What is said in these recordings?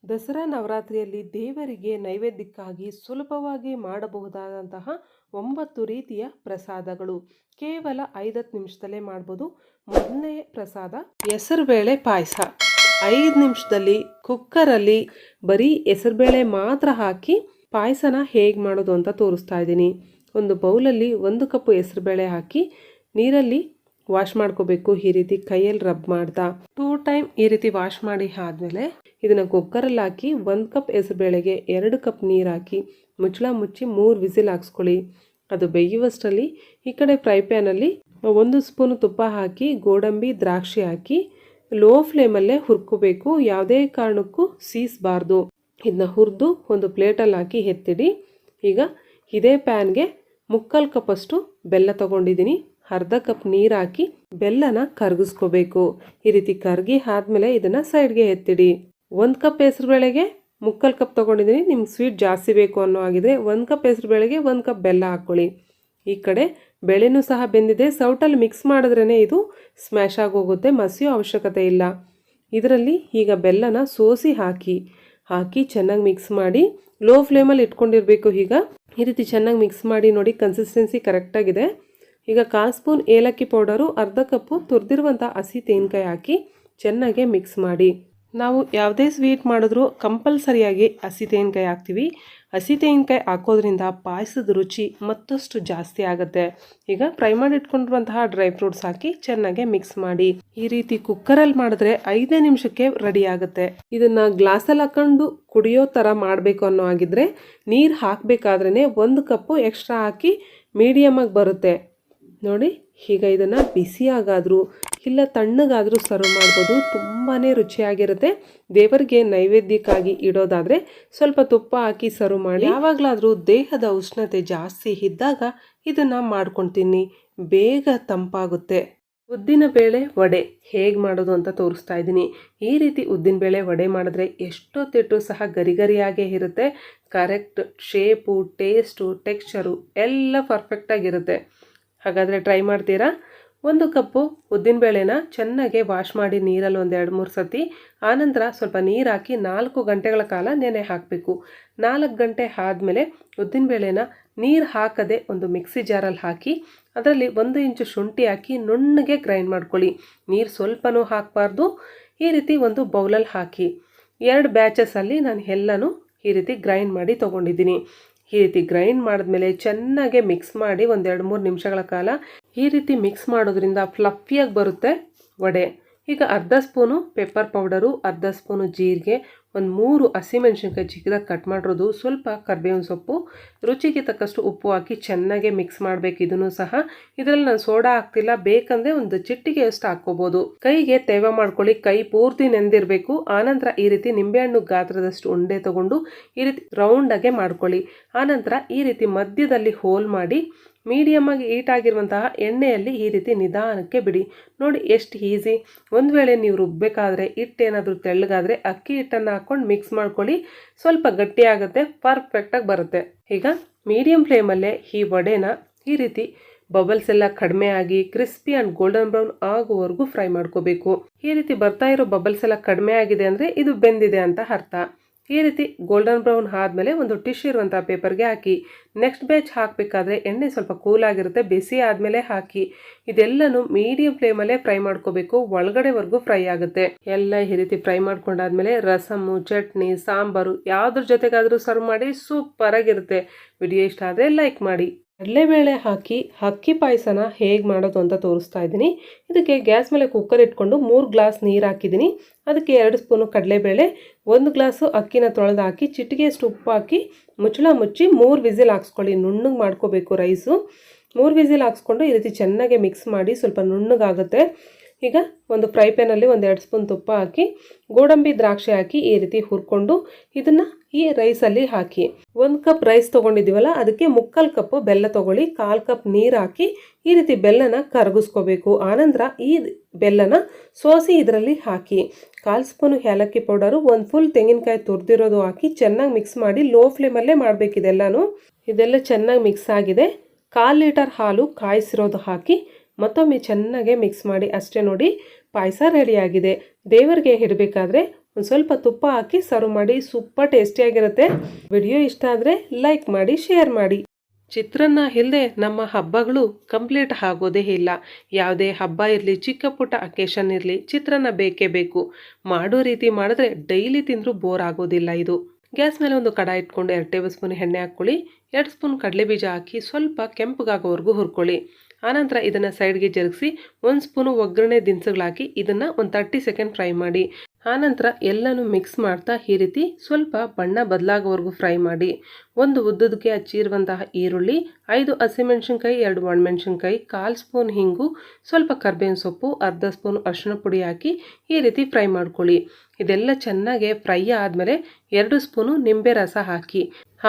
ದಸರಾ ನವರಾತ್ರಿಯಲ್ಲಿ ದೇವರಿಗೆ ನೈವೇದ್ಯಕ್ಕಾಗಿ ಸುಲಭವಾಗಿ ಮಾಡಬಹುದಾದಂತಹ 9 ರೀತಿಯ ಪ್ರಸಾದಗಳು ಕೇವಲ 5 ನಿಮಿಷದಲ್ಲೇ ಮಾಡ್ಬೋದು. ಮೊದಲನೇ ಪ್ರಸಾದ ಹೆಸರುಬೇಳೆ ಪಾಯಸ. 5 ನಿಮಿಷದಲ್ಲಿ ಕುಕ್ಕರಲ್ಲಿ ಬರೀ ಹೆಸರುಬೇಳೆ ಮಾತ್ರ ಹಾಕಿ ಪಾಯಸನ ಹೇಗೆ ಮಾಡೋದು ಅಂತ ತೋರಿಸ್ತಾ ಇದ್ದೀನಿ. ಒಂದು ಬೌಲಲ್ಲಿ 1 ಕಪ್ ಹೆಸರುಬೇಳೆ ಹಾಕಿ ನೀರಲ್ಲಿ ವಾಶ್ ಮಾಡ್ಕೋಬೇಕು. ಈ ರೀತಿ ಕೈಯಲ್ಲಿ ರಬ್ ಮಾಡ್ತಾ 2 ಟೈಮ್ ಈ ರೀತಿ ವಾಶ್ ಮಾಡಿ ಆದಮೇಲೆ ಇದನ್ನು ಕುಕ್ಕರಲ್ಲಿ ಹಾಕಿ 1 ಕಪ್ ಹೆಸರುಬೇಳೆಗೆ 2 ಕಪ್ ನೀರು ಹಾಕಿ ಮುಚ್ಚಳ ಮುಚ್ಚಿ 3 ವಿಸಿಲ್ ಹಾಕ್ಸ್ಕೊಳ್ಳಿ. ಅದು ಬೇಯುವಷ್ಟರಲ್ಲಿ ಈ ಕಡೆ ಫ್ರೈ ಪ್ಯಾನಲ್ಲಿ 1 ಸ್ಪೂನ್ ತುಪ್ಪ ಹಾಕಿ ಗೋಡಂಬಿ ದ್ರಾಕ್ಷಿ ಹಾಕಿ ಲೋ ಫ್ಲೇಮಲ್ಲೇ ಹುರ್ಕೋಬೇಕು. ಯಾವುದೇ ಕಾರಣಕ್ಕೂ ಸೀಸಬಾರ್ದು. ಇದನ್ನ ಹುರಿದು ಒಂದು ಪ್ಲೇಟಲ್ಲಿ ಹಾಕಿ ಎತ್ತಿಡಿ. ಈಗ ಇದೇ ಪ್ಯಾನ್ಗೆ 3/4 ಕಪ್ ಅಷ್ಟು ಬೆಲ್ಲ ತೊಗೊಂಡಿದ್ದೀನಿ. ಅರ್ಧ ಕಪ್ ನೀರು ಹಾಕಿ ಬೆಲ್ಲನ ಕರಗಿಸ್ಕೋಬೇಕು. ಈ ರೀತಿ ಕರಗಿ ಆದಮೇಲೆ ಇದನ್ನು ಸೈಡ್ಗೆ ಎತ್ತಿಡಿ. 1 ಕಪ್ ಹೆಸರುಬೇಳೆಗೆ 3/4 ಕಪ್ ತೊಗೊಂಡಿದ್ದೀನಿ. ನಿಮ್ಗೆ ಸ್ವೀಟ್ ಜಾಸ್ತಿ ಬೇಕು ಅನ್ನೋ ಆಗಿದ್ರೆ 1 ಕಪ್ ಹೆಸರುಬೇಳೆಗೆ 1 ಕಪ್ ಬೆಲ್ಲ ಹಾಕ್ಕೊಳ್ಳಿ. ಈ ಕಡೆ ಬೇಳೆನೂ ಸಹ ಬೆಂದಿದೆ. ಸೌಟಲ್ಲಿ ಮಿಕ್ಸ್ ಮಾಡಿದ್ರೇ ಇದು ಸ್ಮ್ಯಾಶ್ ಆಗೋಗುತ್ತೆ, ಮಸಿಯೋ ಅವಶ್ಯಕತೆ ಇಲ್ಲ. ಇದರಲ್ಲಿ ಈಗ ಬೆಲ್ಲನ ಸೋಸಿ ಹಾಕಿ ಚೆನ್ನಾಗಿ ಮಿಕ್ಸ್ ಮಾಡಿ ಲೋ ಫ್ಲೇಮಲ್ಲಿ ಇಟ್ಕೊಂಡಿರಬೇಕು. ಈಗ ಈ ರೀತಿ ಚೆನ್ನಾಗಿ ಮಿಕ್ಸ್ ಮಾಡಿ ನೋಡಿ, ಕನ್ಸಿಸ್ಟೆನ್ಸಿ ಕರೆಕ್ಟಾಗಿದೆ. ಈಗ 1/4 ಸ್ಪೂನ್ ಏಲಕ್ಕಿ ಪೌಡರು, ಅರ್ಧ ಕಪ್ಪು ತುರಿದಿರುವಂಥ ಹಸಿ ತೆಂಗಿನಕಾಯಿ ಹಾಕಿ ಚೆನ್ನಾಗಿ ಮಿಕ್ಸ್ ಮಾಡಿ. ನಾವು ಯಾವುದೇ ಸ್ವೀಟ್ ಮಾಡಿದ್ರೂ ಕಂಪಲ್ಸರಿಯಾಗಿ ಹಸಿ ತೆಂಗಿನಕಾಯಿ ಹಾಕ್ತೀವಿ. ಹಸಿ ತೆಂಗಿನಕಾಯಿ ಹಾಕೋದ್ರಿಂದ ಪಾಯಸದ ರುಚಿ ಮತ್ತಷ್ಟು ಜಾಸ್ತಿ ಆಗುತ್ತೆ. ಈಗ ಫ್ರೈ ಮಾಡಿ ಇಟ್ಕೊಂಡಿರುವಂತಹ ಡ್ರೈ ಫ್ರೂಟ್ಸ್ ಹಾಕಿ ಚೆನ್ನಾಗಿ ಮಿಕ್ಸ್ ಮಾಡಿ. ಈ ರೀತಿ ಕುಕ್ಕರಲ್ಲಿ ಮಾಡಿದ್ರೆ 5 ನಿಮಿಷಕ್ಕೆ ರೆಡಿ ಆಗುತ್ತೆ. ಇದನ್ನು ಗ್ಲಾಸಲ್ಲಿ ಹಾಕೊಂಡು ಕುಡಿಯೋ ಥರ ಮಾಡಬೇಕು ಅನ್ನೋ ಆಗಿದ್ರೆ ನೀರು ಹಾಕಬೇಕಾದ್ರೇ 1 ಕಪ್ಪು ಎಕ್ಸ್ಟ್ರಾ ಹಾಕಿ ಮೀಡಿಯಮಾಗಿ ಬರುತ್ತೆ ನೋಡಿ. ಈಗ ಇದನ್ನು ಬಿಸಿಯಾಗಾದರೂ ಇಲ್ಲ ತಣ್ಣಗಾದರೂ ಸರ್ವ್ ಮಾಡ್ಬೋದು. ತುಂಬಾ ರುಚಿಯಾಗಿರುತ್ತೆ. ದೇವರಿಗೆ ನೈವೇದ್ಯಕ್ಕಾಗಿ ಇಡೋದಾದರೆ ಸ್ವಲ್ಪ ತುಪ್ಪ ಹಾಕಿ ಸರ್ವ್ ಮಾಡಿ. ಯಾವಾಗಲಾದರೂ ದೇಹದ ಉಷ್ಣತೆ ಜಾಸ್ತಿ ಇದ್ದಾಗ ಇದನ್ನು ಮಾಡ್ಕೊಂಡು ತಿನ್ನಿ, ಬೇಗ ತಂಪಾಗುತ್ತೆ. ಉದ್ದಿನಬೇಳೆ ವಡೆ ಹೇಗೆ ಮಾಡೋದು ಅಂತ ತೋರಿಸ್ತಾ ಇದ್ದೀನಿ. ಈ ರೀತಿ ಉದ್ದಿನಬೇಳೆ ವಡೆ ಮಾಡಿದ್ರೆ ಎಷ್ಟೊತ್ತಿಟ್ಟು ಸಹ ಗರಿಗರಿಯಾಗೇ ಇರುತ್ತೆ. ಕರೆಕ್ಟ್ ಶೇಪು, ಟೇಸ್ಟು, ಟೆಕ್ಸ್ಚರು ಎಲ್ಲ ಪರ್ಫೆಕ್ಟಾಗಿರುತ್ತೆ. ಹಾಗಾದರೆ ಟ್ರೈ ಮಾಡ್ತೀರಾ? 1 ಕಪ್ಪು ಉದ್ದಿನಬೇಳೆನ ಚೆನ್ನಾಗಿ ವಾಶ್ ಮಾಡಿ ನೀರಲ್ಲಿ 2-3 ಸತಿ, ಆನಂತರ ಸ್ವಲ್ಪ ನೀರು ಹಾಕಿ 4 ಗಂಟೆಗಳ ಕಾಲ ನೆನೆ ಹಾಕಬೇಕು. 4 ಗಂಟೆ ಆದಮೇಲೆ ಉದ್ದಿನಬೇಳೆನ ನೀರು ಹಾಕದೆ ಒಂದು ಮಿಕ್ಸಿ ಜಾರಲ್ಲಿ ಹಾಕಿ ಅದರಲ್ಲಿ 1 ಇಂಚು ಶುಂಠಿ ಹಾಕಿ ನುಣ್ಣಗೆ ಗ್ರೈಂಡ್ ಮಾಡ್ಕೊಳ್ಳಿ. ನೀರು ಸ್ವಲ್ಪನೂ ಹಾಕಬಾರ್ದು. ಈ ರೀತಿ ಒಂದು ಬೌಲಲ್ಲಿ ಹಾಕಿ 2 ಬ್ಯಾಚಸಲ್ಲಿ ನಾನು ಎಲ್ಲನೂ ಈ ರೀತಿ ಗ್ರೈಂಡ್ ಮಾಡಿ ತೊಗೊಂಡಿದ್ದೀನಿ. ಈ ರೀತಿ ಗ್ರೈಂಡ್ ಮಾಡಿದ್ಮೇಲೆ ಚೆನ್ನಾಗಿ ಮಿಕ್ಸ್ ಮಾಡಿ 1-2-3 ನಿಮಿಷಗಳ ಕಾಲ ಈ ರೀತಿ ಮಿಕ್ಸ್ ಮಾಡೋದ್ರಿಂದ ಫ್ಲಫಿಯಾಗಿ ಬರುತ್ತೆ ವಡೆ. ಈಗ ಅರ್ಧ ಸ್ಪೂನು ಪೆಪ್ಪರ್ ಪೌಡರು, ಅರ್ಧ ಸ್ಪೂನು ಜೀರಿಗೆ, 3 ಹಸಿಮೆಣಸಿನ್ಕಾಯಿ ಚಿಕ್ಕದಾಗಿ ಕಟ್ ಮಾಡಿರೋದು, ಸ್ವಲ್ಪ ಕರಿಬೇವಿನ ಸೊಪ್ಪು, ರುಚಿಗೆ ತಕ್ಕಷ್ಟು ಉಪ್ಪು ಹಾಕಿ ಚೆನ್ನಾಗಿ ಮಿಕ್ಸ್ ಮಾಡಬೇಕು. ಇದನ್ನು ಸಹ ಇದರಲ್ಲಿ ನಾನು ಸೋಡಾ ಹಾಕ್ತಿಲ್ಲ, ಬೇಕಂದರೆ ಒಂದು ಚಿಟಿಕೆಯಷ್ಟು ಹಾಕ್ಕೋಬೋದು. ಕೈಗೆ ತೇವ ಮಾಡ್ಕೊಳ್ಳಿ, ಕೈ ಪೂರ್ತಿ ನೆಂದಿರಬೇಕು. ಆನಂತರ ಈ ರೀತಿ ನಿಂಬೆಹಣ್ಣು ಗಾತ್ರದಷ್ಟು ಉಂಡೆ ತಗೊಂಡು ಈ ರೀತಿ ರೌಂಡಾಗೆ ಮಾಡ್ಕೊಳ್ಳಿ. ಆನಂತರ ಈ ರೀತಿ ಮಧ್ಯದಲ್ಲಿ ಹೋಲ್ ಮಾಡಿ ಮೀಡಿಯಮ್ ಆಗಿ ಹೀಟ್ ಆಗಿರುವಂತಹ ಎಣ್ಣೆಯಲ್ಲಿ ಈ ರೀತಿ ನಿಧಾನಕ್ಕೆ ಬಿಡಿ. ನೋಡಿ ಎಷ್ಟು ಈಸಿ. ಒಂದು ವೇಳೆ ನೀವು ರುಬ್ಬಬೇಕಾದ್ರೆ ಹಿಟ್ಟೇನಾದರೂ ತೆಳ್ಳಗಾದರೆ ಅಕ್ಕಿ ಹಿಟ್ಟನ್ನು ಹಾಕ್ಕೊಂಡು ಮಿಕ್ಸ್ ಮಾಡ್ಕೊಳ್ಳಿ, ಸ್ವಲ್ಪ ಗಟ್ಟಿ ಆಗುತ್ತೆ, ಪರ್ಫೆಕ್ಟಾಗಿ ಬರುತ್ತೆ. ಈಗ ಮೀಡಿಯಮ್ ಫ್ಲೇಮಲ್ಲೇ ಈ ವಡೆನ ಈ ರೀತಿ ಬಬಲ್ಸ್ ಎಲ್ಲ ಕಡಿಮೆ ಆಗಿ ಕ್ರಿಸ್ಪಿ ಆ್ಯಂಡ್ ಗೋಲ್ಡನ್ ಬ್ರೌನ್ ಆಗುವವರೆಗೂ ಫ್ರೈ ಮಾಡ್ಕೋಬೇಕು. ಈ ರೀತಿ ಬರ್ತಾ ಇರೋ ಬಬಲ್ಸ್ ಎಲ್ಲ ಕಡಿಮೆ ಆಗಿದೆ ಅಂದರೆ ಇದು ಬೆಂದಿದೆ ಅಂತ ಅರ್ಥ. ಈ ರೀತಿ ಗೋಲ್ಡನ್ ಬ್ರೌನ್ ಆದಮೇಲೆ ಒಂದು ಟಿಶ್ಯೂ ಇರುವಂಥ ಪೇಪರ್ಗೆ ಹಾಕಿ ನೆಕ್ಸ್ಟ್ ಬ್ಯಾಚ್ ಹಾಕಬೇಕಾದ್ರೆ ಎಣ್ಣೆ ಸ್ವಲ್ಪ ಕೂಲಾಗಿರುತ್ತೆ, ಬಿಸಿ ಆದಮೇಲೆ ಹಾಕಿ ಇದೆಲ್ಲನೂ ಮೀಡಿಯಂ ಫ್ಲೇಮಲ್ಲೇ ಫ್ರೈ ಮಾಡ್ಕೋಬೇಕು. ಒಳಗಡೆವರೆಗೂ ಫ್ರೈ ಆಗುತ್ತೆ. ಎಲ್ಲ ಈ ರೀತಿ ಫ್ರೈ ಮಾಡ್ಕೊಂಡಾದ್ಮೇಲೆ ರಸಮ್ಮು, ಚಟ್ನಿ, ಸಾಂಬಾರು ಯಾವುದ್ರ ಜೊತೆಗಾದರೂ ಸರ್ವ್ ಮಾಡಿ ಸೂಪರಾಗಿರುತ್ತೆ. ವಿಡಿಯೋ ಇಷ್ಟ ಆದರೆ ಲೈಕ್ ಮಾಡಿ. ಕಡಲೆಬೇಳೆ ಹಾಕಿ ಅಕ್ಕಿ ಪಾಯಸನ ಹೇಗೆ ಮಾಡೋದು ಅಂತ ತೋರಿಸ್ತಾ ಇದ್ದೀನಿ. ಇದಕ್ಕೆ ಗ್ಯಾಸ್ ಮೇಲೆ ಕುಕ್ಕರ್ ಇಟ್ಕೊಂಡು 3 ಗ್ಲಾಸ್ ನೀರು ಹಾಕಿದ್ದೀನಿ. ಅದಕ್ಕೆ 2 ಸ್ಪೂನು ಕಡಲೆಬೇಳೆ, 1 ಗ್ಲಾಸು ಅಕ್ಕಿನ ತೊಳೆದು ಹಾಕಿ ಚಿಟಿಗೆಯಷ್ಟು ಉಪ್ಪು ಹಾಕಿ ಮುಚ್ಚಳ ಮುಚ್ಚಿ 3 ವಿಸಿಲ್ ಹಾಕ್ಸ್ಕೊಳ್ಳಿ. ನುಣ್ಣಗೆ ಮಾಡ್ಕೋಬೇಕು ರೈಸು. 3 ವಿಸಿಲ್ ಹಾಕ್ಸ್ಕೊಂಡು ಈ ರೀತಿ ಚೆನ್ನಾಗಿ ಮಿಕ್ಸ್ ಮಾಡಿ ಸ್ವಲ್ಪ ನುಣ್ಣಗಾಗುತ್ತೆ. ಈಗ ಒಂದು ಫ್ರೈ ಪ್ಯಾನಲ್ಲಿ 1-2 ಸ್ಪೂನ್ ತುಪ್ಪ ಹಾಕಿ ಗೋಡಂಬಿ ದ್ರಾಕ್ಷಿ ಹಾಕಿ ಈ ರೀತಿ ಹುರ್ಕೊಂಡು ಇದನ್ನು ಈ ರೈಸಲ್ಲಿ ಹಾಕಿ 1 ಕಪ್ ರೈಸ್ ತೊಗೊಂಡಿದ್ದೀವಲ್ಲ ಅದಕ್ಕೆ 3/4 ಕಪ್ಪು ಬೆಲ್ಲ ತೊಗೊಳ್ಳಿ. 1/4 ಕಪ್ ನೀರು ಹಾಕಿ ಈ ರೀತಿ ಬೆಲ್ಲನ ಕರಗಿಸ್ಕೋಬೇಕು. ಆನಂತರ ಈ ಬೆಲ್ಲನ ಸೋಸಿ ಇದರಲ್ಲಿ ಹಾಕಿ 1/4 ಸ್ಪೂನು ಏಲಕ್ಕಿ ಪೌಡರು, 1 ಫುಲ್ ತೆಂಗಿನಕಾಯಿ ತುರಿದಿರೋದು ಹಾಕಿ ಚೆನ್ನಾಗಿ ಮಿಕ್ಸ್ ಮಾಡಿ ಲೋ ಫ್ಲೇಮಲ್ಲೇ ಮಾಡಬೇಕಿದೆಲ್ಲನೂ. ಇದೆಲ್ಲ ಚೆನ್ನಾಗಿ ಮಿಕ್ಸ್ ಆಗಿದೆ. 1/4 ಲೀಟರ್ ಹಾಲು ಕಾಯಿಸಿರೋದು ಹಾಕಿ ಮತ್ತೊಮ್ಮೆ ಚೆನ್ನಾಗಿ ಮಿಕ್ಸ್ ಮಾಡಿ. ಅಷ್ಟೇ ನೋಡಿ, ಪಾಯಸ ರೆಡಿಯಾಗಿದೆ. ದೇವರಿಗೆ ಇಡಬೇಕಾದ್ರೆ ಒಂದು ಸ್ವಲ್ಪ ತುಪ್ಪ ಹಾಕಿ ಸರ್ವ್ ಮಾಡಿ. ಸೂಪರ್ ಟೇಸ್ಟಿಯಾಗಿರುತ್ತೆ. ವಿಡಿಯೋ ಇಷ್ಟ ಆದರೆ ಲೈಕ್ ಮಾಡಿ, ಶೇರ್ ಮಾಡಿ. ಚಿತ್ರಾನ್ನ ಇಲ್ಲದೆ ನಮ್ಮ ಹಬ್ಬಗಳು ಕಂಪ್ಲೀಟ್ ಆಗೋದೇ ಇಲ್ಲ. ಯಾವುದೇ ಹಬ್ಬ ಇರಲಿ, ಚಿಕ್ಕ ಪುಟ್ಟ ಅಕೇಶನ್ ಇರಲಿ, ಚಿತ್ರಾನ್ನ ಬೇಕೇ ಬೇಕು. ಮಾಡೋ ರೀತಿ ಮಾಡಿದ್ರೆ ಡೈಲಿ ತಿಂದರೂ ಬೋರ್ ಆಗೋದಿಲ್ಲ. ಇದು ಗ್ಯಾಸ್ ಮೇಲೆ ಒಂದು ಕಡಾಯಿ ಇಟ್ಕೊಂಡು 2 ಟೇಬಲ್ ಸ್ಪೂನ್ ಎಣ್ಣೆ ಹಾಕ್ಕೊಳ್ಳಿ. 2 ಸ್ಪೂನ್ ಕಡಲೆಬೀಜ ಹಾಕಿ ಸ್ವಲ್ಪ ಕೆಂಪಗಾಗೋವರೆಗೂ ಹುರ್ಕೊಳ್ಳಿ. ಆನಂತರ ಇದನ್ನು ಸೈಡ್ಗೆ ಜರುಗಿಸಿ 1 ಸ್ಪೂನು ಒಗ್ಗರಣೆ ದಿನಸುಗಳಾಕಿ ಇದನ್ನು ಒಂದು 30 ಸೆಕೆಂಡ್ ಫ್ರೈ ಮಾಡಿ. ಆನಂತರ ಎಲ್ಲನೂ ಮಿಕ್ಸ್ ಮಾಡ್ತಾ ಈ ರೀತಿ ಸ್ವಲ್ಪ ಬಣ್ಣ ಬದಲಾಗೋವರೆಗೂ ಫ್ರೈ ಮಾಡಿ. ಒಂದು ಉದ್ದದಕ್ಕೆ ಹಚ್ಚಿರುವಂತಹ ಈರುಳ್ಳಿ, 5 ಹಸಿಮೆಣಸಿನ್ಕಾಯಿ, 2 ಒಣಮೆಣಸಿನ್ಕಾಯಿ, 1/4 ಸ್ಪೂನ್ ಹಿಂಗು, ಸ್ವಲ್ಪ ಕರ್ಬೇವಿನ ಸೊಪ್ಪು, ಅರ್ಧ ಸ್ಪೂನ್ ಅರಿಶಿಣ ಪುಡಿ ಹಾಕಿ ಈ ರೀತಿ ಫ್ರೈ ಮಾಡ್ಕೊಳ್ಳಿ. ಇದೆಲ್ಲ ಚೆನ್ನಾಗಿ ಫ್ರೈ ಆದಮೇಲೆ 2 ಸ್ಪೂನು ನಿಂಬೆ ರಸ ಹಾಕಿ.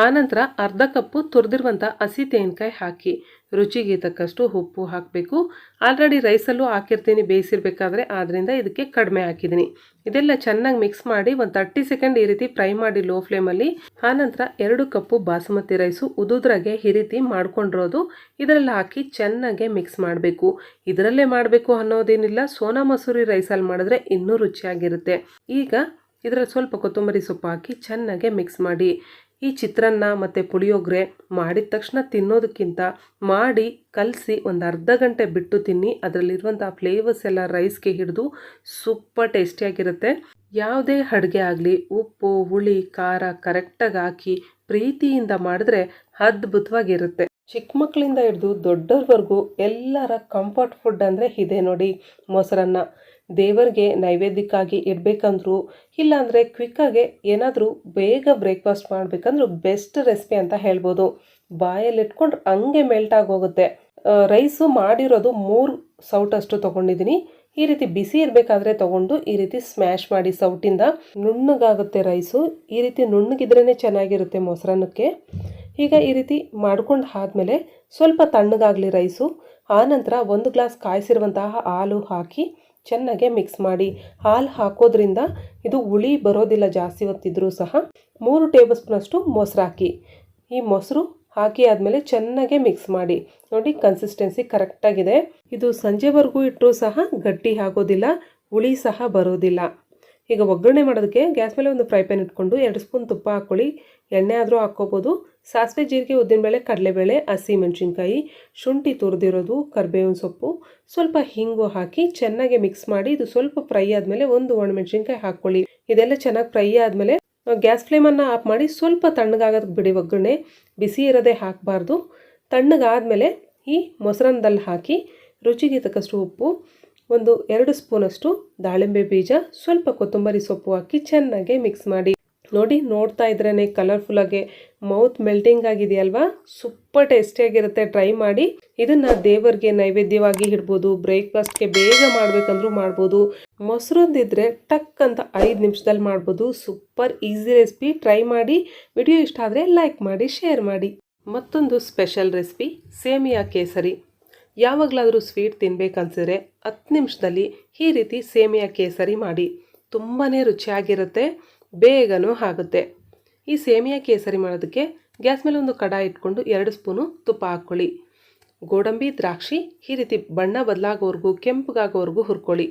ಆನಂತರ ಅರ್ಧ ಕಪ್ಪು ತುರಿದಿರುವಂಥ ಹಸಿ ತೆಂಗಿನಕಾಯಿ ಹಾಕಿ. ರುಚಿಗೆ ತಕ್ಕಷ್ಟು ಉಪ್ಪು ಹಾಕಬೇಕು. ಆಲ್ರೆಡಿ ರೈಸಲ್ಲೂ ಹಾಕಿರ್ತೀನಿ ಬೇಯಿಸಿರ್ಬೇಕಾದ್ರೆ, ಆದ್ದರಿಂದ ಇದಕ್ಕೆ ಕಡಿಮೆ ಹಾಕಿದ್ದೀನಿ. ಇದೆಲ್ಲ ಚೆನ್ನಾಗಿ ಮಿಕ್ಸ್ ಮಾಡಿ ಒಂದು 30 ಸೆಕೆಂಡ್ ಈ ರೀತಿ ಫ್ರೈ ಮಾಡಿ ಲೋ ಫ್ಲೇಮಲ್ಲಿ. ಆನಂತರ 2 ಕಪ್ಪು ಬಾಸುಮತಿ ರೈಸು ಉದುದ್ರಾಗೆ ಈ ರೀತಿ ಮಾಡ್ಕೊಂಡಿರೋದು ಇದರಲ್ಲಿ ಹಾಕಿ ಚೆನ್ನಾಗೆ ಮಿಕ್ಸ್ ಮಾಡಬೇಕು. ಇದರಲ್ಲೇ ಮಾಡಬೇಕು ಅನ್ನೋದೇನಿಲ್ಲ, ಸೋನಾ ಮಸೂರಿ ರೈಸಲ್ಲಿ ಮಾಡಿದ್ರೆ ಇನ್ನೂ ರುಚಿಯಾಗಿರುತ್ತೆ. ಈಗ ಇದರಲ್ಲಿ ಸ್ವಲ್ಪ ಕೊತ್ತಂಬರಿ ಸೊಪ್ಪು ಹಾಕಿ ಚೆನ್ನಾಗೆ ಮಿಕ್ಸ್ ಮಾಡಿ. ಈ ಚಿತ್ರಾನ್ನ ಮತ್ತು ಪುಳಿಯೋಗರೆ ಮಾಡಿದ ತಕ್ಷಣ ತಿನ್ನೋದಕ್ಕಿಂತ ಮಾಡಿ ಕಲಸಿ ಒಂದು ಅರ್ಧ ಗಂಟೆ ಬಿಟ್ಟು ತಿನ್ನಿ. ಅದರಲ್ಲಿರುವಂಥ ಫ್ಲೇವರ್ಸ್ ಎಲ್ಲ ರೈಸ್ಗೆ ಹಿಡಿದು ಸೂಪರ್ ಟೇಸ್ಟಿಯಾಗಿರುತ್ತೆ. ಯಾವುದೇ ಅಡುಗೆ ಆಗಲಿ ಉಪ್ಪು, ಹುಳಿ, ಖಾರ ಕರೆಕ್ಟಾಗಿ ಹಾಕಿ ಪ್ರೀತಿಯಿಂದ ಮಾಡಿದ್ರೆ ಅದ್ಭುತವಾಗಿರುತ್ತೆ. ಚಿಕ್ಕ ಮಕ್ಕಳಿಂದ ಹಿಡಿದು ದೊಡ್ಡವ್ರವರೆಗೂ ಎಲ್ಲರ ಕಂಫರ್ಟ್ ಫುಡ್ ಅಂದರೆ ಇದೆ ನೋಡಿ, ಮೊಸರನ್ನ. ದೇವರಿಗೆ ನೈವೇದ್ಯಕ್ಕಾಗಿ ಇಡಬೇಕಂದ್ರೂ, ಇಲ್ಲಾಂದರೆ ಕ್ವಿಕ್ಕಾಗೆ ಏನಾದರೂ ಬೇಗ ಬ್ರೇಕ್ಫಾಸ್ಟ್ ಮಾಡಬೇಕಂದ್ರೂ ಬೆಸ್ಟ್ ರೆಸಿಪಿ ಅಂತ ಹೇಳ್ಬೋದು. ಬಾಯಲ್ಲಿ ಇಟ್ಕೊಂಡ್ರೆ ಹಂಗೆ ಮೆಲ್ಟ್ ಆಗೋಗುತ್ತೆ. ರೈಸು ಮಾಡಿರೋದು 3 ಸೌಟಷ್ಟು ತೊಗೊಂಡಿದ್ದೀನಿ. ಈ ರೀತಿ ಬಿಸಿ ಇರಬೇಕಾದ್ರೆ ತೊಗೊಂಡು ಈ ರೀತಿ ಸ್ಮ್ಯಾಶ್ ಮಾಡಿ ಸೌಟಿಂದ ನುಣ್ಣಗಾಗುತ್ತೆ ರೈಸು. ಈ ರೀತಿ ನುಣ್ಣಗಿದ್ರೇ ಚೆನ್ನಾಗಿರುತ್ತೆ ಮೊಸರನ್ನಕ್ಕೆ. ಈಗ ಈ ರೀತಿ ಮಾಡ್ಕೊಂಡು ಆದಮೇಲೆ ಸ್ವಲ್ಪ ತಣ್ಣಗಾಗಲಿ ರೈಸು. ಆನಂತರ 1 ಗ್ಲಾಸ್ ಕಾಯಿಸಿರುವಂತಹ ಹಾಲು ಹಾಕಿ ಚೆನ್ನಾಗೆ ಮಿಕ್ಸ್ ಮಾಡಿ. ಹಾಲು ಹಾಕೋದ್ರಿಂದ ಇದು ಹುಳಿ ಬರೋದಿಲ್ಲ ಜಾಸ್ತಿ ಹೊತ್ತಿದ್ರೂ ಸಹ. 3 ಟೇಬಲ್ ಸ್ಪೂನಷ್ಟು ಮೊಸರು ಹಾಕಿ. ಈ ಮೊಸರು ಹಾಕಿ ಆದಮೇಲೆ ಚೆನ್ನಾಗೆ ಮಿಕ್ಸ್ ಮಾಡಿ. ನೋಡಿ ಕನ್ಸಿಸ್ಟೆನ್ಸಿ ಕರೆಕ್ಟಾಗಿದೆ. ಇದು ಸಂಜೆವರೆಗೂ ಇಟ್ಟರೂ ಸಹ ಗಟ್ಟಿ ಆಗೋದಿಲ್ಲ, ಹುಳಿ ಸಹ ಬರೋದಿಲ್ಲ. ಈಗ ಒಗ್ಗರಣೆ ಮಾಡೋದಕ್ಕೆ ಗ್ಯಾಸ್ ಮೇಲೆ ಒಂದು ಫ್ರೈ ಪ್ಯಾನ್ ಇಟ್ಕೊಂಡು 2 ಸ್ಪೂನ್ ತುಪ್ಪ ಹಾಕ್ಕೊಳ್ಳಿ. ಎಣ್ಣೆ ಆದರೂ ಹಾಕ್ಕೋಬೋದು. ಸಾಸಿವೆ, ಜೀರಿಗೆ, ಉದ್ದಿನಬೇಳೆ, ಕಡಲೆಬೇಳೆ, ಹಸಿಮೆಣಸಿನ್ಕಾಯಿ, ಶುಂಠಿ ತುರಿದಿರೋದು, ಕರಿಬೇವಿನ ಸೊಪ್ಪು, ಸ್ವಲ್ಪ ಹಿಂಗು ಹಾಕಿ ಚೆನ್ನಾಗಿ ಮಿಕ್ಸ್ ಮಾಡಿ. ಇದು ಸ್ವಲ್ಪ ಫ್ರೈ ಆದಮೇಲೆ 1 ಒಣಮೆಣಸಿನ್ಕಾಯಿ ಹಾಕ್ಕೊಳ್ಳಿ. ಇದೆಲ್ಲ ಚೆನ್ನಾಗಿ ಫ್ರೈ ಆದಮೇಲೆ ಗ್ಯಾಸ್ ಫ್ಲೇಮನ್ನು ಆಫ್ ಮಾಡಿ ಸ್ವಲ್ಪ ತಣ್ಣಗಾಗೋದಕ್ಕೆ ಬಿಡಿ. ಒಗ್ಗರಣೆ ಬಿಸಿ ಇರೋದೇ ಹಾಕಬಾರ್ದು. ತಣ್ಣಗಾದಮೇಲೆ ಈ ಮೊಸರನ್ನದಲ್ಲಿ ಹಾಕಿ ರುಚಿಗೆ ತಕ್ಕಷ್ಟು ಉಪ್ಪು, 2 ಸ್ಪೂನಷ್ಟು ದಾಳಿಂಬೆ ಬೀಜ, ಸ್ವಲ್ಪ ಕೊತ್ತಂಬರಿ ಸೊಪ್ಪು ಹಾಕಿ ಚೆನ್ನಾಗಿ ಮಿಕ್ಸ್ ಮಾಡಿ. ನೋಡಿ, ನೋಡ್ತಾ ಇದ್ರೇ ಕಲರ್ಫುಲ್ಲಾಗಿ ಮೌತ್ ಮೆಲ್ಟಿಂಗ್ ಆಗಿದೆಯಲ್ವಾ? ಸೂಪರ್ ಟೇಸ್ಟಿಯಾಗಿರುತ್ತೆ. ಟ್ರೈ ಮಾಡಿ. ಇದನ್ನು ದೇವರಿಗೆ ನೈವೇದ್ಯವಾಗಿ ಇಡ್ಬೋದು. ಬ್ರೇಕ್ಫಾಸ್ಟ್ಗೆ ಬೇಗ ಮಾಡಬೇಕಂದ್ರೂ ಮಾಡ್ಬೋದು. ಮೊಸರೊಂದಿದ್ರೆ ಟಕ್ ಅಂತ 5 ನಿಮಿಷದಲ್ಲಿ ಮಾಡ್ಬೋದು. Super easy recipe. ಟ್ರೈ ಮಾಡಿ. ವಿಡಿಯೋ ಇಷ್ಟ ಆದರೆ ಲೈಕ್ ಮಾಡಿ, ಶೇರ್ ಮಾಡಿ. ಮತ್ತೊಂದು ಸ್ಪೆಷಲ್ ರೆಸಿಪಿ ಸೇಮಿಯಾ ಕೇಸರಿ. ಯಾವಾಗಲಾದರೂ ಸ್ವೀಟ್ ತಿನ್ಬೇಕನ್ಸಿದ್ರೆ 10 ನಿಮಿಷದಲ್ಲಿ ಈ ರೀತಿ ಸೇಮಿಯಾ ಕೇಸರಿ ಮಾಡಿ. ತುಂಬಾ ರುಚಿಯಾಗಿರುತ್ತೆ, ಬೇಗನೂ ಆಗುತ್ತೆ. ಈ ಸೇಮಿಯಾ ಕೇಸರಿ ಮಾಡೋದಕ್ಕೆ ಗ್ಯಾಸ್ ಮೇಲೆ ಒಂದು ಕಡಾಯಿ ಇಟ್ಕೊಂಡು 2 ಸ್ಪೂನು ತುಪ್ಪ ಹಾಕ್ಕೊಳ್ಳಿ. ಗೋಡಂಬಿ, ದ್ರಾಕ್ಷಿ ಈ ರೀತಿ ಬಣ್ಣ ಬದಲಾಗೋವರೆಗೂ, ಕೆಂಪಗಾಗೋವರೆಗೂ ಹುರ್ಕೊಳ್ಳಿ.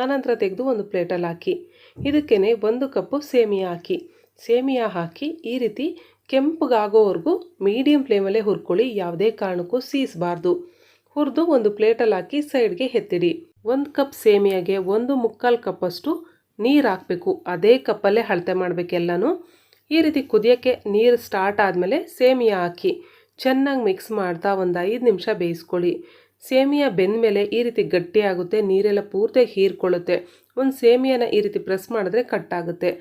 ಆನಂತರ ತೆಗೆದು ಒಂದು ಪ್ಲೇಟಲ್ಲಿ ಹಾಕಿ. ಇದಕ್ಕೇ 1 ಕಪ್ಪು ಸೇಮಿಯಾ ಹಾಕಿ. ಸೇಮಿಯಾ ಹಾಕಿ ಈ ರೀತಿ ಕೆಂಪಗಾಗೋವರೆಗೂ ಮೀಡಿಯಂ ಫ್ಲೇಮಲ್ಲೇ ಹುರ್ಕೊಳ್ಳಿ. ಯಾವುದೇ ಕಾರಣಕ್ಕೂ ಸೀಸಬಾರ್ದು. ಹುರಿದು ಒಂದು ಪ್ಲೇಟಲ್ಲಿ ಹಾಕಿ ಸೈಡ್ಗೆ ಎತ್ತಿಡಿ. 1 ಕಪ್ ಸೇಮಿಯಾಗೆ 1/4 ಕಪ್ಪಷ್ಟು ನೀರು ಹಾಕಬೇಕು. ಅದೇ ಕಪ್ಪಲ್ಲೇ ಅಳತೆ ಮಾಡಬೇಕೆಲ್ಲನೂ. ಈ ರೀತಿ ಕುದಿಯೋಕ್ಕೆ ನೀರು ಸ್ಟಾರ್ಟ್ ಆದಮೇಲೆ ಸೇಮಿಯಾ ಹಾಕಿ ಚೆನ್ನಾಗಿ ಮಿಕ್ಸ್ ಮಾಡ್ತಾ ಒಂದು 5 ನಿಮಿಷ ಬೇಯಿಸ್ಕೊಳ್ಳಿ. ಸೇಮಿಯಾ ಬೆಂದಮೇಲೆ ಈ ರೀತಿ ಗಟ್ಟಿಯಾಗುತ್ತೆ, ನೀರೆಲ್ಲ ಪೂರ್ತಿಯಾಗಿ ಹೀರ್ಕೊಳ್ಳುತ್ತೆ. ಒಂದು ಸೇಮಿಯಾನ ಈ ರೀತಿ ಪ್ರೆಸ್ ಮಾಡಿದ್ರೆ ಕಟ್ಟಾಗುತ್ತೆ.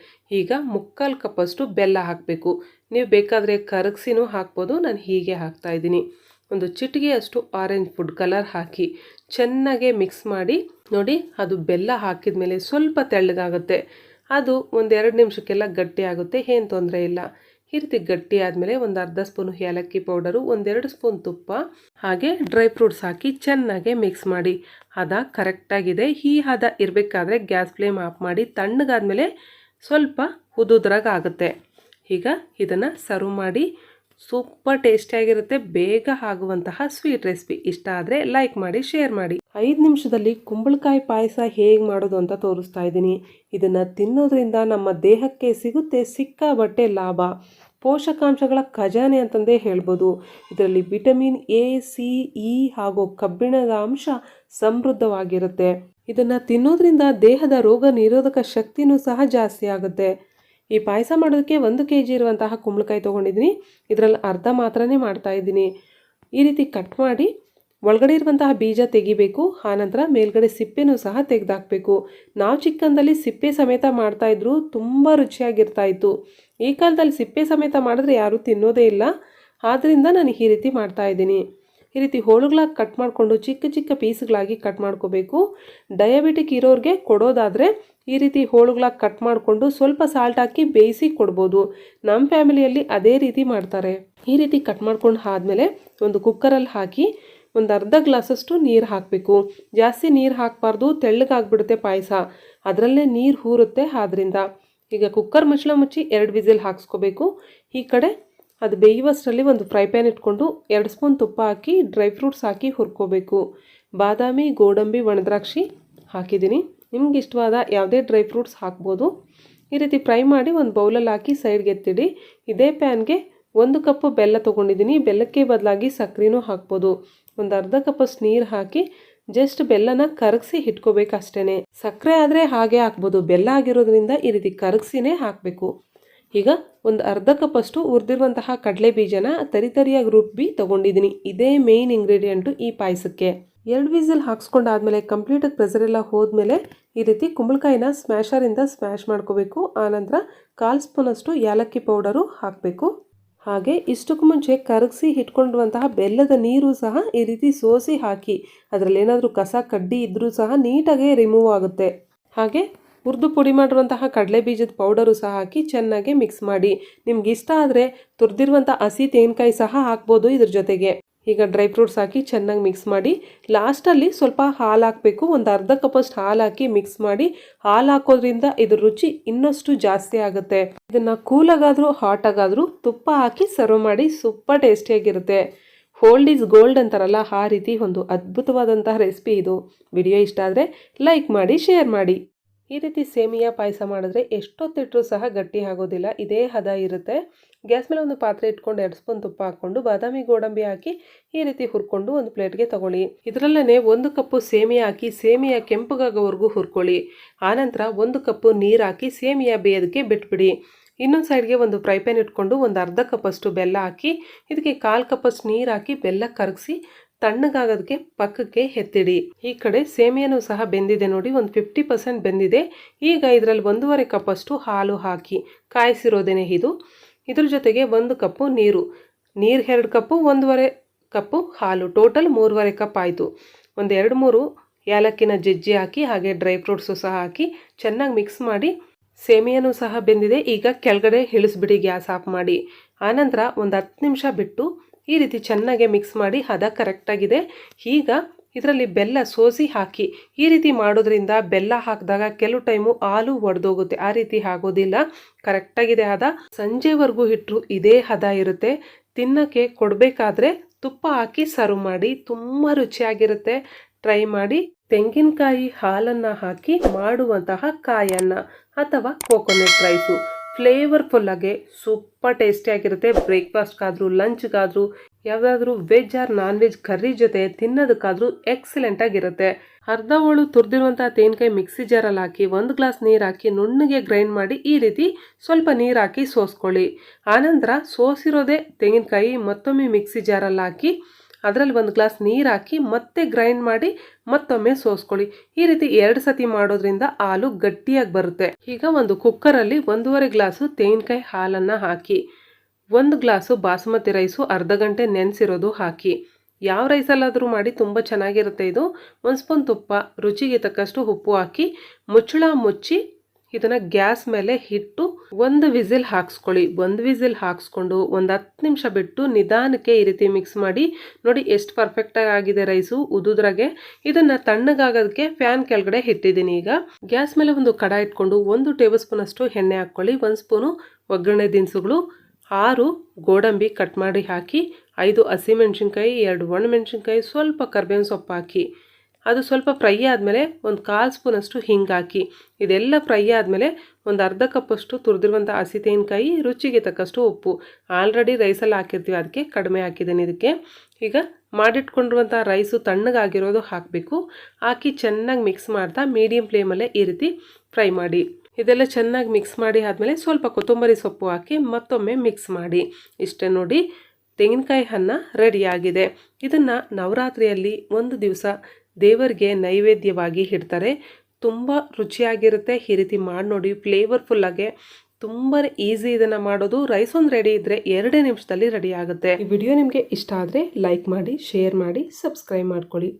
ಈಗ 3/4 ಕಪ್ಪಷ್ಟು ಬೆಲ್ಲ ಹಾಕಬೇಕು. ನೀವು ಬೇಕಾದರೆ ಕರಗಿಸಿನೂ ಹಾಕ್ಬೋದು. ನಾನು ಹೀಗೆ ಹಾಕ್ತಾಯಿದ್ದೀನಿ. ಒಂದು ಚಿಟಿಗೆಯಷ್ಟು ಆರೆಂಜ್ ಫುಡ್ ಕಲರ್ ಹಾಕಿ ಚೆನ್ನಾಗೆ ಮಿಕ್ಸ್ ಮಾಡಿ. ನೋಡಿ, ಅದು ಬೆಲ್ಲ ಹಾಕಿದ ಮೇಲೆ ಸ್ವಲ್ಪ ತೆಳ್ಳಗಾಗುತ್ತೆ. ಅದು 1-2 ನಿಮಿಷಕ್ಕೆಲ್ಲ ಗಟ್ಟಿ ಆಗುತ್ತೆ, ಏನು ತೊಂದರೆ ಇಲ್ಲ. ಈ ರೀತಿ ಗಟ್ಟಿ ಆದಮೇಲೆ ಒಂದು ಅರ್ಧ ಸ್ಪೂನು ಏಲಕ್ಕಿ ಪೌಡರು, 1-2 ಸ್ಪೂನ್ ತುಪ್ಪ, ಹಾಗೆ ಡ್ರೈ ಫ್ರೂಟ್ಸ್ ಹಾಕಿ ಚೆನ್ನಾಗೆ ಮಿಕ್ಸ್ ಮಾಡಿ. ಹದ ಕರೆಕ್ಟಾಗಿದೆ. ಈ ಹದ ಇರಬೇಕಾದ್ರೆ ಗ್ಯಾಸ್ ಫ್ಲೇಮ್ ಆಫ್ ಮಾಡಿ. ತಣ್ಣಗಾದ್ಮೇಲೆ ಸ್ವಲ್ಪ ಉದುದ್ರಾಗ ಆಗುತ್ತೆ. ಈಗ ಇದನ್ನು ಸರ್ವ್ ಮಾಡಿ. ಸೂಪರ್ ಟೇಸ್ಟಿಯಾಗಿರುತ್ತೆ, ಬೇಗ ಆಗುವಂತಹ ಸ್ವೀಟ್ ರೆಸಿಪಿ. ಇಷ್ಟ ಆದರೆ ಲೈಕ್ ಮಾಡಿ, ಶೇರ್ ಮಾಡಿ. 5 ನಿಮಿಷದಲ್ಲಿ ಕುಂಬಳಕಾಯಿ ಪಾಯಸ ಹೇಗೆ ಮಾಡೋದು ಅಂತ ತೋರಿಸ್ತಾ ಇದ್ದೀನಿ. ಇದನ್ನು ತಿನ್ನೋದ್ರಿಂದ ನಮ್ಮ ದೇಹಕ್ಕೆ ಸಿಗುತ್ತೆ ಸಿಕ್ಕಾಬಟ್ಟೆ ಲಾಭ. ಪೋಷಕಾಂಶಗಳ ಖಜಾನೆ ಅಂತಂದೇ ಹೇಳ್ಬೋದು. ಇದರಲ್ಲಿ ವಿಟಮಿನ್ ಎ, ಸಿ, ಇ ಹಾಗೂ ಕಬ್ಬಿಣದ ಅಂಶ ಸಮೃದ್ಧವಾಗಿರುತ್ತೆ. ಇದನ್ನು ತಿನ್ನೋದ್ರಿಂದ ದೇಹದ ರೋಗ ನಿರೋಧಕ ಶಕ್ತಿನೂ ಸಹ ಜಾಸ್ತಿ ಆಗುತ್ತೆ. ಈ ಪಾಯಸ ಮಾಡೋದಕ್ಕೆ 1 kg ಇರುವಂತಹ ಕುಂಬಳಕಾಯಿ ತೊಗೊಂಡಿದ್ದೀನಿ. ಇದರಲ್ಲಿ ಅರ್ಧ ಮಾತ್ರನೇ ಮಾಡ್ತಾ ಇದ್ದೀನಿ. ಈ ರೀತಿ ಕಟ್ ಮಾಡಿ ಒಳಗಡೆ ಇರುವಂತಹ ಬೀಜ ತೆಗಿಬೇಕು. ಆನಂತರ ಮೇಲ್ಗಡೆ ಸಿಪ್ಪೆನೂ ಸಹ ತೆಗೆದಾಕಬೇಕು. ನಾವು ಚಿಕ್ಕಂದಲ್ಲಿ ಸಿಪ್ಪೆ ಸಮೇತ ಮಾಡ್ತಾಯಿದ್ರು, ತುಂಬ ರುಚಿಯಾಗಿರ್ತಾ ಇತ್ತು. ಈ ಕಾಲದಲ್ಲಿ ಸಿಪ್ಪೆ ಸಮೇತ ಮಾಡಿದ್ರೆ ಯಾರೂ ತಿನ್ನೋದೇ ಇಲ್ಲ. ಆದ್ದರಿಂದ ನಾನು ಈ ರೀತಿ ಮಾಡ್ತಾ ಇದ್ದೀನಿ. ಈ ರೀತಿ ಹೋಳುಗಳಾಗಿ ಕಟ್ ಮಾಡಿಕೊಂಡು ಚಿಕ್ಕ ಚಿಕ್ಕ ಪೀಸ್ಗಳಾಗಿ ಕಟ್ ಮಾಡ್ಕೋಬೇಕು. ಡಯಾಬಿಟಿಕ್ ಇರೋರಿಗೆ ಕೊಡೋದಾದರೆ ಈ ರೀತಿ ಹೋಳುಗಳಾಗಿ ಕಟ್ ಮಾಡಿಕೊಂಡು ಸ್ವಲ್ಪ ಸಾಲ್ಟ್ ಹಾಕಿ ಬೇಯಿಸಿ ಕೊಡ್ಬೋದು. ನಮ್ಮ ಫ್ಯಾಮಿಲಿಯಲ್ಲಿ ಅದೇ ರೀತಿ ಮಾಡ್ತಾರೆ. ಈ ರೀತಿ ಕಟ್ ಮಾಡ್ಕೊಂಡು ಆದಮೇಲೆ ಒಂದು ಕುಕ್ಕರಲ್ಲಿ ಹಾಕಿ ಒಂದು ಅರ್ಧ ಗ್ಲಾಸಷ್ಟು ನೀರು ಹಾಕಬೇಕು. ಜಾಸ್ತಿ ನೀರು ಹಾಕಬಾರ್ದು, ತೆಳ್ಳಗಾಗ್ಬಿಡುತ್ತೆ ಪಾಯಸ, ಅದರಲ್ಲೇ ನೀರು ಹೂರುತ್ತೆ. ಆದ್ದರಿಂದ ಈಗ ಕುಕ್ಕರ್ ಮುಚ್ಚಳ ಮುಚ್ಚಿ 2 ವಿಸಿಲ್ ಹಾಕ್ಸ್ಕೋಬೇಕು. ಈ ಕಡೆ ಅದು ಬೇಯುವಷ್ಟರಲ್ಲಿ ಒಂದು ಫ್ರೈ ಪ್ಯಾನ್ ಇಟ್ಕೊಂಡು 2 ಸ್ಪೂನ್ ತುಪ್ಪ ಹಾಕಿ ಡ್ರೈ ಫ್ರೂಟ್ಸ್ ಹಾಕಿ ಹುರ್ಕೋಬೇಕು. ಬಾದಾಮಿ, ಗೋಡಂಬಿ, ಒಣದ್ರಾಕ್ಷಿ ಹಾಕಿದ್ದೀನಿ. ನಿಮ್ಗೆ ಇಷ್ಟವಾದ ಯಾವುದೇ ಡ್ರೈ ಫ್ರೂಟ್ಸ್ ಹಾಕ್ಬೋದು. ಈ ರೀತಿ ಫ್ರೈ ಮಾಡಿ ಒಂದು ಬೌಲಲ್ಲಿ ಹಾಕಿ ಸೈಡ್ಗೆ ಎತ್ತಿಡಿ. ಇದೇ ಪ್ಯಾನ್ಗೆ 1 ಕಪ್ಪು ಬೆಲ್ಲ ತೊಗೊಂಡಿದ್ದೀನಿ. ಬೆಲ್ಲಕ್ಕೆ ಬದಲಾಗಿ ಸಕ್ಕರೆನೂ ಹಾಕ್ಬೋದು. ಒಂದು ಅರ್ಧ ಕಪ್ಪಷ್ಟು ನೀರು ಹಾಕಿ ಜಸ್ಟ್ ಬೆಲ್ಲನ ಕರಗಿಸಿ ಇಟ್ಕೋಬೇಕು ಅಷ್ಟೇ. ಸಕ್ಕರೆ ಆದರೆ ಹಾಗೆ ಹಾಕ್ಬೋದು, ಬೆಲ್ಲ ಆಗಿರೋದ್ರಿಂದ ಈ ರೀತಿ ಕರಗಿಸಿನೇ ಹಾಕಬೇಕು. ಈಗ ಒಂದು ಅರ್ಧ ಕಪ್ಪಷ್ಟು ಹುರಿದಿರುವಂತಹ ಕಡಲೆ ಬೀಜನ ತರಿಯಾಗಿ ರುಬ್ಬಿ ತೊಗೊಂಡಿದ್ದೀನಿ. ಇದೇ ಮೇಯ್ನ್ ಇಂಗ್ರೀಡಿಯೆಂಟು ಈ ಪಾಯಸಕ್ಕೆ. 2 ವಿಸಿಲ್ ಹಾಕ್ಸ್ಕೊಂಡಾದ್ಮೇಲೆ ಕಂಪ್ಲೀಟಾಗಿ ಪ್ರೆಷರ್ ಎಲ್ಲ ಹೋದ್ಮೇಲೆ ಈ ರೀತಿ ಕುಂಬಳಕಾಯಿನ ಸ್ಮ್ಯಾಶರಿಂದ ಸ್ಮ್ಯಾಶ್ ಮಾಡ್ಕೋಬೇಕು. ಆನಂತರ 1/4 ಸ್ಪೂನಷ್ಟು ಏಲಕ್ಕಿ ಪೌಡರು ಹಾಕಬೇಕು. ಹಾಗೆ ಇಷ್ಟಕ್ಕೂ ಮುಂಚೆ ಕರಗಿಸಿ ಇಟ್ಕೊಂಡಿರುವಂತಹ ಬೆಲ್ಲದ ನೀರು ಸಹ ಈ ರೀತಿ ಸೋಸಿ ಹಾಕಿ, ಅದರಲ್ಲಿ ಏನಾದರೂ ಕಸ ಕಡ್ಡಿ ಇದ್ದರೂ ಸಹ ನೀಟಾಗಿ ರಿಮೂವ್ ಆಗುತ್ತೆ. ಹಾಗೆ ಹುರಿದು ಪುಡಿ ಮಾಡಿರುವಂತಹ ಕಡಲೆ ಬೀಜದ ಪೌಡರು ಸಹ ಹಾಕಿ ಚೆನ್ನಾಗಿ ಮಿಕ್ಸ್ ಮಾಡಿ. ನಿಮ್ಗೆ ಇಷ್ಟ ಆದರೆ ತುರಿದಿರುವಂಥ ಹಸಿ ತೆಂಗಿನಕಾಯಿ ಸಹ ಹಾಕ್ಬೋದು ಇದ್ರ ಜೊತೆಗೆ. ಈಗ ಡ್ರೈ ಫ್ರೂಟ್ಸ್ ಹಾಕಿ ಚೆನ್ನಾಗಿ ಮಿಕ್ಸ್ ಮಾಡಿ ಲಾಸ್ಟಲ್ಲಿ ಸ್ವಲ್ಪ ಹಾಲು ಹಾಕಬೇಕು. ಒಂದು ಅರ್ಧ ಕಪ್ಪಷ್ಟು ಹಾಲು ಹಾಕಿ ಮಿಕ್ಸ್ ಮಾಡಿ. ಹಾಲು ಹಾಕೋದ್ರಿಂದ ಇದ್ರ ರುಚಿ ಇನ್ನಷ್ಟು ಜಾಸ್ತಿ ಆಗುತ್ತೆ. ಇದನ್ನು ಕೂಲಾಗಾದರೂ ಹಾಟಾಗಾದರೂ ತುಪ್ಪ ಹಾಕಿ ಸರ್ವ್ ಮಾಡಿ, ಸೂಪರ್ ಟೇಸ್ಟಿಯಾಗಿರುತ್ತೆ. ಓಲ್ಡ್ ಈಸ್ ಗೋಲ್ಡ್ ಅಂತಾರಲ್ಲ, ಆ ರೀತಿ ಒಂದು ಅದ್ಭುತವಾದಂತಹ ರೆಸಿಪಿ ಇದು. ವಿಡಿಯೋ ಇಷ್ಟ ಆದರೆ ಲೈಕ್ ಮಾಡಿ, ಶೇರ್ ಮಾಡಿ. ಈ ರೀತಿ ಸೇಮಿಯಾ ಪಾಯಸ ಮಾಡಿದ್ರೆ ಎಷ್ಟೊತ್ತಿಟ್ಟರೂ ಸಹ ಗಟ್ಟಿ ಆಗೋದಿಲ್ಲ, ಇದೇ ಹದ ಇರುತ್ತೆ. ಗ್ಯಾಸ್ ಮೇಲೆ ಒಂದು ಪಾತ್ರೆ ಇಟ್ಕೊಂಡು 2 ಸ್ಪೂನ್ ತುಪ್ಪ ಹಾಕ್ಕೊಂಡು ಬಾದಾಮಿ, ಗೋಡಂಬಿ ಹಾಕಿ ಈ ರೀತಿ ಹುರ್ಕೊಂಡು ಒಂದು ಪ್ಲೇಟ್ಗೆ ತಗೊಳ್ಳಿ. ಇದರಲ್ಲೇ 1 ಕಪ್ಪು ಸೇಮಿಯಾ ಹಾಕಿ ಸೇಮಿಯಾ ಕೆಂಪಗಾಗೋವರೆಗೂ ಹುರ್ಕೊಳ್ಳಿ. ಆನಂತರ 1 ಕಪ್ಪು ನೀರು ಹಾಕಿ ಸೇಮಿಯಾ ಬೇಯೋದಕ್ಕೆ ಬಿಟ್ಬಿಡಿ. ಇನ್ನೊಂದು ಸೈಡ್ಗೆ ಒಂದು ಫ್ರೈ ಪ್ಯಾನ್ ಇಟ್ಕೊಂಡು ಒಂದು ಅರ್ಧ ಕಪ್ಪಷ್ಟು ಬೆಲ್ಲ ಹಾಕಿ ಇದಕ್ಕೆ 1/4 ಕಪ್ಪಷ್ಟು ನೀರು ಹಾಕಿ ಬೆಲ್ಲ ಕರಗಿಸಿ ತಣ್ಣಗಾಗೋದಕ್ಕೆ ಪಕ್ಕಕ್ಕೆ ಎತ್ತಿಡಿ. ಈ ಕಡೆ ಸೇಮಿಯಾನೂ ಸಹ ಬೆಂದಿದೆ ನೋಡಿ, ಒಂದು 50% ಬೆಂದಿದೆ. ಈಗ ಇದರಲ್ಲಿ 1.5 ಕಪ್ಪಷ್ಟು ಹಾಲು ಹಾಕಿ ಕಾಯಿಸಿರೋದೇನೆ ಇದು. ಇದ್ರ ಜೊತೆಗೆ 1 ಕಪ್ಪು ನೀರು 2 ಕಪ್ಪು 1.5 ಕಪ್ಪು ಹಾಲು, ಟೋಟಲ್ 3.5 ಕಪ್ ಆಯಿತು. ಒಂದು 2-3 ಏಲಕ್ಕಿನ ಜಜ್ಜಿ ಹಾಕಿ ಹಾಗೆ ಡ್ರೈ ಫ್ರೂಟ್ಸು ಸಹ ಹಾಕಿ ಚೆನ್ನಾಗಿ ಮಿಕ್ಸ್ ಮಾಡಿ. ಸೇಮಿಯಾನೂ ಸಹ ಬೆಂದಿದೆ. ಈಗ ಕೆಳಗಡೆ ಇಳಿಸ್ಬಿಡಿ, ಗ್ಯಾಸ್ ಆಫ್ ಮಾಡಿ. ಆನಂತರ ಒಂದು 10 ನಿಮಿಷ ಬಿಟ್ಟು ಈ ರೀತಿ ಚೆನ್ನಾಗಿ ಮಿಕ್ಸ್ ಮಾಡಿ. ಹದ ಕರೆಕ್ಟಾಗಿದೆ. ಈಗ ಇದರಲ್ಲಿ ಬೆಲ್ಲ ಸೋಸಿ ಹಾಕಿ. ಈ ರೀತಿ ಮಾಡೋದ್ರಿಂದ ಬೆಲ್ಲ ಹಾಕಿದಾಗ ಕೆಲವು ಟೈಮು ಹಾಲು ಒಡೆದೋಗುತ್ತೆ, ಆ ರೀತಿ ಆಗೋದಿಲ್ಲ, ಕರೆಕ್ಟಾಗಿದೆ ಹದ. ಸಂಜೆವರೆಗೂ ಇಟ್ಟರು ಇದೇ ಹದ ಇರುತ್ತೆ. ತಿನ್ನೋಕ್ಕೆ ಕೊಡಬೇಕಾದ್ರೆ ತುಪ್ಪ ಹಾಕಿ ಸರ್ವ್ ಮಾಡಿ, ತುಂಬ ರುಚಿಯಾಗಿರುತ್ತೆ. ಟ್ರೈ ಮಾಡಿ. ತೆಂಗಿನಕಾಯಿ ಹಾಲನ್ನು ಹಾಕಿ ಮಾಡುವಂತಹ ಕಾಯನ್ನ ಅಥವಾ ಕೋಕೋನಟ್ ರೈಸು ಫ್ಲೇವರ್ಫುಲ್ಲಾಗೆ ಸೂಪರ್ ಟೇಸ್ಟಿಯಾಗಿರುತ್ತೆ. ಬ್ರೇಕ್ಫಾಸ್ಟ್ಗಾದರೂ ಲಂಚ್ಗಾದರೂ ಯಾವುದಾದ್ರೂ veg or non veg curry ಜೊತೆ ತಿನ್ನೋದಕ್ಕಾದರೂ ಎಕ್ಸಲೆಂಟಾಗಿರುತ್ತೆ. ಅರ್ಧ ಹೋಳು ತುರಿದಿರುವಂಥ ತೆಂಗಿನಕಾಯಿ ಮಿಕ್ಸಿ ಜಾರಲ್ಲಿ ಹಾಕಿ 1 ಗ್ಲಾಸ್ ನೀರು ಹಾಕಿ ನುಣ್ಣಗೆ ಗ್ರೈಂಡ್ ಮಾಡಿ ಈ ರೀತಿ ಸ್ವಲ್ಪ ನೀರು ಹಾಕಿ ಸೋಸ್ಕೊಳ್ಳಿ. ಆನಂತರ ಸೋಸಿರೋದೇ ತೆಂಗಿನಕಾಯಿ ಮತ್ತೊಮ್ಮೆ ಮಿಕ್ಸಿ ಜಾರಲ್ಲಿ ಹಾಕಿ ಅದರಲ್ಲಿ 1 ಗ್ಲಾಸ್ ನೀರು ಹಾಕಿ ಮತ್ತೆ ಗ್ರೈಂಡ್ ಮಾಡಿ ಮತ್ತೊಮ್ಮೆ ಸೋಸ್ಕೊಳ್ಳಿ. ಈ ರೀತಿ 2 ಸತಿ ಮಾಡೋದ್ರಿಂದ ಹಾಲು ಗಟ್ಟಿಯಾಗಿ ಬರುತ್ತೆ. ಈಗ ಒಂದು ಕುಕ್ಕರಲ್ಲಿ 1.5 ಗ್ಲಾಸು ತೆಂಗಿನಕಾಯಿ ಹಾಲನ್ನು ಹಾಕಿ 1 ಗ್ಲಾಸು ಬಾಸುಮತಿ ರೈಸು ಅರ್ಧ ಗಂಟೆ ನೆನೆಸಿರೋದು ಹಾಕಿ. ಯಾವ ರೈಸಲ್ಲಾದರೂ ಮಾಡಿ ತುಂಬ ಚೆನ್ನಾಗಿರುತ್ತೆ ಇದು. 1 ಸ್ಪೂನ್ ತುಪ್ಪ, ರುಚಿಗೆ ತಕ್ಕಷ್ಟು ಉಪ್ಪು ಹಾಕಿ ಮುಚ್ಚಳ ಮುಚ್ಚಿ ಇದನ್ನು ಗ್ಯಾಸ್ ಮೇಲೆ ಇಟ್ಟು 1 ವಿಸಿಲ್ ಹಾಕ್ಸ್ಕೊಳ್ಳಿ. 1 ವಿಸಿಲ್ ಹಾಕ್ಸ್ಕೊಂಡು ಒಂದು 10 ನಿಮಿಷ ಬಿಟ್ಟು ನಿಧಾನಕ್ಕೆ ಈ ರೀತಿ ಮಿಕ್ಸ್ ಮಾಡಿ. ನೋಡಿ ಎಷ್ಟು ಪರ್ಫೆಕ್ಟಾಗಿ ಆಗಿದೆ ರೈಸು ಉದುದ್ರಾಗೆ. ಇದನ್ನು ತಣ್ಣಗಾಗೋದಕ್ಕೆ ಫ್ಯಾನ್ ಕೆಳಗಡೆ ಇಟ್ಟಿದ್ದೀನಿ. ಈಗ ಗ್ಯಾಸ್ ಮೇಲೆ ಒಂದು ಕಡಾಯಿ ಇಟ್ಕೊಂಡು 1 ಟೇಬಲ್ ಸ್ಪೂನ್ ಅಷ್ಟು ಎಣ್ಣೆ ಹಾಕ್ಕೊಳ್ಳಿ. 1 ಸ್ಪೂನು ಒಗ್ಗರಣೆ ದಿನಸುಗಳು, 6 ಗೋಡಂಬಿ ಕಟ್ ಮಾಡಿ ಹಾಕಿ, 5 ಹಸಿಮೆಣ್ಸಿನ್ಕಾಯಿ, 2 ಒಣಮೆಣ್ಸಿನ್ಕಾಯಿ, ಸ್ವಲ್ಪ ಕರ್ಬೇವಿನ ಸೊಪ್ಪು ಹಾಕಿ, ಅದು ಸ್ವಲ್ಪ ಫ್ರೈ ಆದಮೇಲೆ ಒಂದು 1/4 ಸ್ಪೂನಷ್ಟು ಹಿಂಗೆ ಹಾಕಿ, ಇದೆಲ್ಲ ಫ್ರೈ ಆದಮೇಲೆ ಒಂದು ಅರ್ಧ ಕಪ್ಪಷ್ಟು ತುರಿದಿರುವಂಥ ಹಸಿ ತೆಂಗಿನಕಾಯಿ, ರುಚಿಗೆ ತಕ್ಕಷ್ಟು ಉಪ್ಪು. ಆಲ್ರೆಡಿ ರೈಸಲ್ಲಿ ಹಾಕಿರ್ತೀವಿ, ಅದಕ್ಕೆ ಕಡಿಮೆ ಹಾಕಿದ್ದೀನಿ ಇದಕ್ಕೆ. ಈಗ ಮಾಡಿಟ್ಕೊಂಡಿರುವಂಥ ರೈಸು ತಣ್ಣಗಾಗಿರೋದು ಹಾಕಬೇಕು. ಹಾಕಿ ಚೆನ್ನಾಗಿ ಮಿಕ್ಸ್ ಮಾಡ್ತಾ ಮೀಡಿಯಮ್ ಫ್ಲೇಮಲ್ಲೇ ಈ ರೀತಿ ಫ್ರೈ ಮಾಡಿ. ಇದೆಲ್ಲ ಚೆನ್ನಾಗಿ ಮಿಕ್ಸ್ ಮಾಡಿ ಆದಮೇಲೆ ಸ್ವಲ್ಪ ಕೊತ್ತಂಬರಿ ಸೊಪ್ಪು ಹಾಕಿ ಮತ್ತೊಮ್ಮೆ ಮಿಕ್ಸ್ ಮಾಡಿ. ಇಷ್ಟೇ ನೋಡಿ, ತೆಂಗಿನಕಾಯಿ ಅನ್ನ ರೆಡಿಯಾಗಿದೆ. ಇದನ್ನು ನವರಾತ್ರಿಯಲ್ಲಿ ಒಂದು ದಿವಸ ದೇವರಿಗೆ ನೈವೇದ್ಯವಾಗಿ ಇಡ್ತಾರೆ. ತುಂಬ ರುಚಿಯಾಗಿರುತ್ತೆ. ಈ ರೀತಿ ಮಾಡಿ ನೋಡಿ, ಫ್ಲೇವರ್ಫುಲ್ಲಾಗೆ ತುಂಬ ಈಸಿ ಇದನ್ನು ಮಾಡೋದು. ರೈಸ್ ಒಂದು ರೆಡಿ ಇದ್ದರೆ 2 ನಿಮಿಷದಲ್ಲಿ ರೆಡಿ ಆಗುತ್ತೆ. ಈ ವಿಡಿಯೋ ನಿಮಗೆ ಇಷ್ಟ ಆದರೆ ಲೈಕ್ ಮಾಡಿ, ಶೇರ್ ಮಾಡಿ, ಸಬ್ಸ್ಕ್ರೈಬ್ ಮಾಡ್ಕೊಳ್ಳಿ.